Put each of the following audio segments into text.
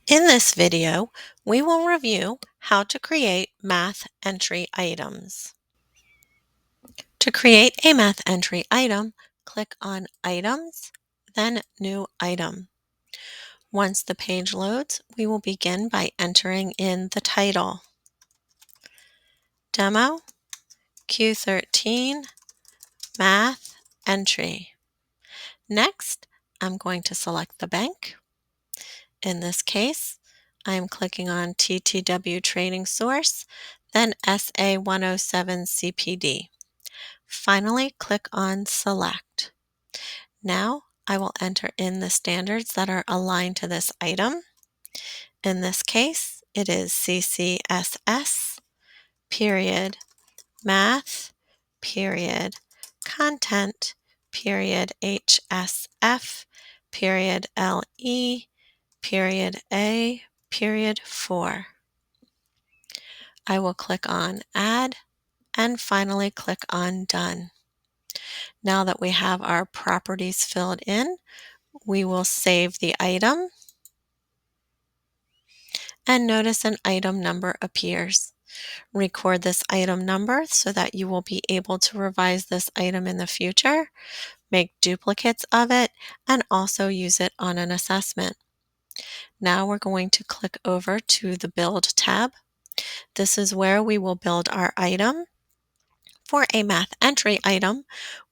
In this video, we will review how to create math entry items. To create a math entry item, click on Items, then New Item. Once the page loads, we will begin by entering in the title. Demo Q13 Math Entry. Next, I'm going to select the bank. In this case, I'm clicking on TTW Trading Source, then SA107 CPD. Finally, click on Select. Now, I will enter in the standards that are aligned to this item. In this case, it is CCSS, period, math, period, content, period, HSF, period, LE, period A, period 4. I will click on Add and finally click on Done. Now that we have our properties filled in, we will save the item and notice an item number appears. Record this item number so that you will be able to revise this item in the future, make duplicates of it, and also use it on an assessment. Now we're going to click over to the Build tab. This is where we will build our item. For a math entry item,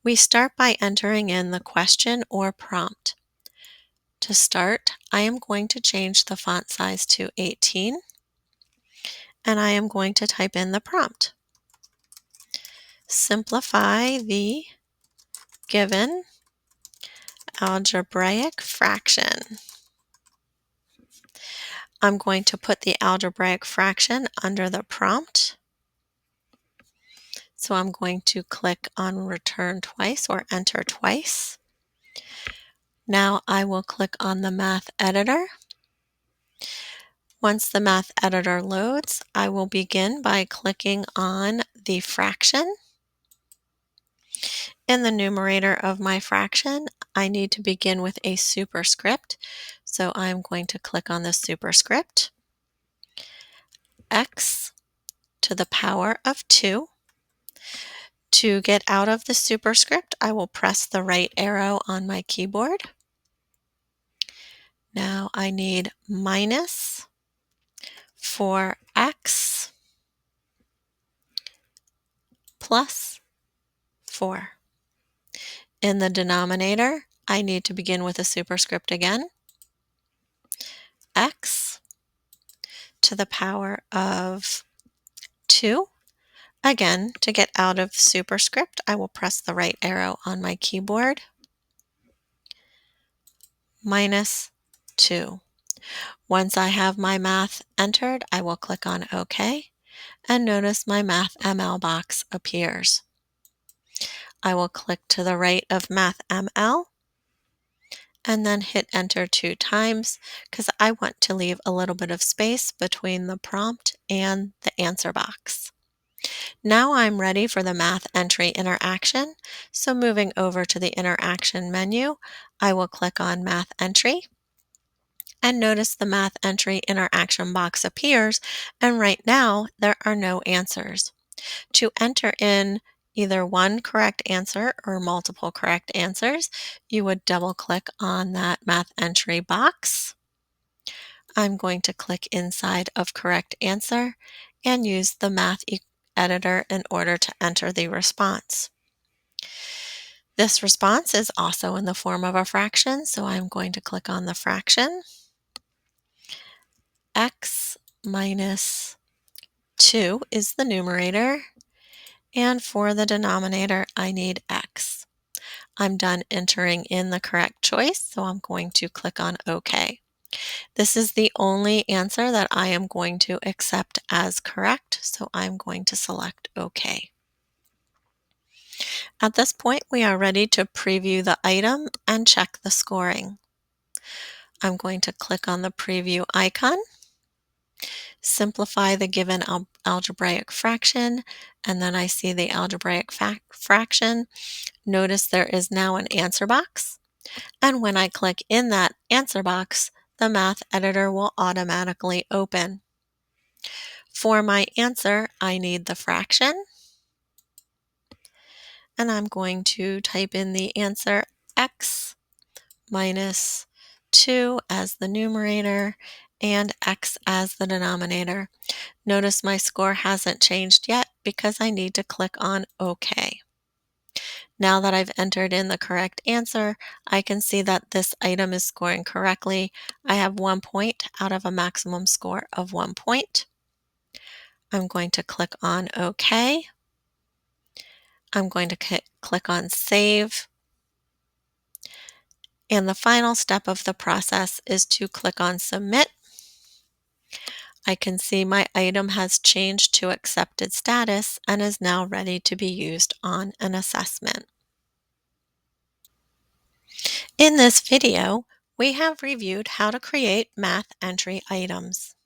we start by entering in the question or prompt. To start, I am going to change the font size to 18, and I am going to type in the prompt. Simplify the given algebraic fraction. I'm going to put the algebraic fraction under the prompt. So I'm going to click on Return Twice or Enter Twice. Now I will click on the Math Editor. Once the Math Editor loads, I will begin by clicking on the fraction. In the numerator of my fraction, I need to begin with a superscript. So I'm going to click on the superscript. X to the power of 2. To get out of the superscript, I will press the right arrow on my keyboard. Now I need minus 4x plus 4. In the denominator, I need to begin with a superscript again. X to the power of 2. Again, to get out of superscript, I will press the right arrow on my keyboard. Minus 2. Once I have my math entered, I will click on OK, and notice my Math ML box appears. I will click to the right of Math ML and then hit Enter 2 times because I want to leave a little bit of space between the prompt and the answer box. Now I'm ready for the math entry interaction, so moving over to the interaction menu, I will click on Math Entry and notice the math entry interaction box appears, and right now there are no answers. To enter in either one correct answer or multiple correct answers, you would double click on that math entry box. I'm going to click inside of correct answer and use the math editor in order to enter the response. This response is also in the form of a fraction, so I'm going to click on the fraction. X minus 2 is the numerator, and for the denominator, I need x. I'm done entering in the correct choice, so I'm going to click on OK. This is the only answer that I am going to accept as correct, so I'm going to select OK. At this point, we are ready to preview the item and check the scoring. I'm going to click on the preview icon, simplify the given algebraic fraction, and then I see the algebraic fraction. Notice there is now an answer box, and when I click in that answer box, the math editor will automatically open. For my answer, I need the fraction, and I'm going to type in the answer x minus 2 as the numerator and x as the denominator. Notice my score hasn't changed yet because I need to click on OK. Now that I've entered in the correct answer, I can see that this item is scoring correctly. I have 1 point out of a maximum score of 1 point. I'm going to click on OK. I'm going to click on Save. And the final step of the process is to click on Submit. I can see my item has changed to accepted status and is now ready to be used on an assessment. In this video, we have reviewed how to create math entry items.